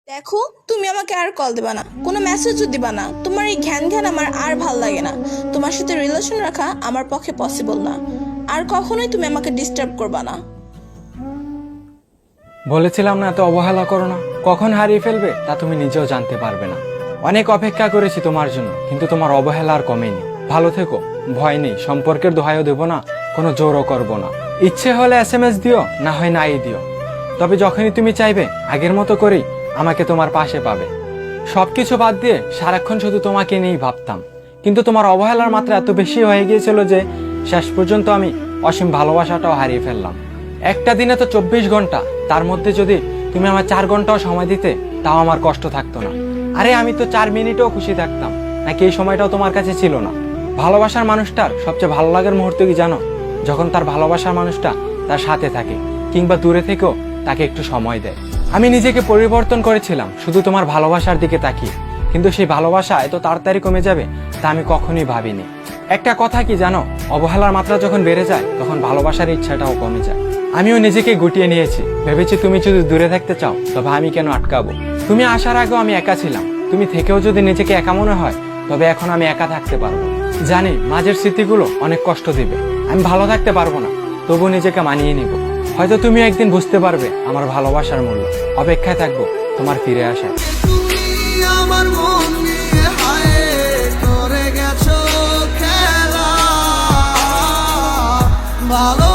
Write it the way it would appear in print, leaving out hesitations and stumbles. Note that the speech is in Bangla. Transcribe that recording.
দেখো, তুমি আমাকে আর কল দিবা না, কোনো মেসেজও দিবা না। তোমার এই ঘ্যান ঘ্যান আমার আর ভাল লাগে না। তোমার সাথে রিলেশন রাখা আমার পক্ষে পসিবল না। আর কখনোই তুমি আমাকে ডিস্টার্ব করবা না। বলেছিলাম না এত অবহেলা করো না। কখন হারিয়ে ফেলবে তা তুমি নিজেও জানতে পারবে না। অনেক অপেক্ষা করেছি তোমার জন্য, কিন্তু তোমার অবহেলা আর কমেনি। ভালো থেকো, ভয় নেই, সম্পর্কের দোহাইও দেব না, কোনো জোরও করব না। ইচ্ছে হলে SMS দিও, না হয় নাই দিও, তবে যখনই তুমি চাইবে আগের মতো করেই আমাকে তোমার পাশে পাবে। সবকিছু বাদ দিয়ে সারাক্ষণ শুধু তোমাকে নিয়েই ভাবতাম, কিন্তু তোমার অবহেলার মাত্রা এত বেশি হয়ে গিয়েছিল যে শেষ পর্যন্ত আমি অসীম ভালোবাসাটাও হারিয়ে ফেললাম। একটা দিনে তো 24 ঘন্টা, তার মধ্যে যদি তুমি আমার 4 ঘন্টাও সময় দিতে তাও আমার কষ্ট থাকতো না। আরে আমি তো 4 মিনিটও খুশি থাকতাম, নাকি এই সময়টাও তোমার কাছে ছিল না? ভালোবাসার মানুষটার সবচেয়ে ভালো লাগার মুহূর্ত কি জানো? যখন তার ভালোবাসার মানুষটা তার সাথে থাকে, কিংবা দূরে থেকেও তাকে একটু সময় দেয়। আমি নিজেকে পরিবর্তন করেছিলাম শুধু তোমার ভালোবাসার দিকে তাকিয়ে, কিন্তু সেই ভালোবাসা এত তাড়াতাড়ি কমে যাবে তা আমি কখনোই ভাবিনি। একটা কথা কি জানো, অবহেলার মাত্রা যখন বেড়ে যায় তখন ভালোবাসার ইচ্ছাটাও কমে যায়। আমিও নিজেকে গুটিয়ে নিয়েছি, ভেবেছি তুমি যদি দূরে থাকতে চাও তবে আমি কেন আটকাবো। তুমি আসার আগেও আমি একা ছিলাম, তুমি থেকেও যদি নিজেকে একা মনে হয় তবে এখন আমি একা থাকতে পারবো। জানি মাঝের স্মৃতিগুলো অনেক কষ্ট দিবে, আমি ভালো থাকতে পারবো না, তবু নিজেকে মানিয়ে নিব। হয়তো তুমি একদিন বুঝতে পারবে আমার ভালোবাসার মূল্য। অপেক্ষায় থাকবো তোমার ফিরে আসা। তুমি আমার মন নিয়ে হায় করে গেছো খেলা ভালো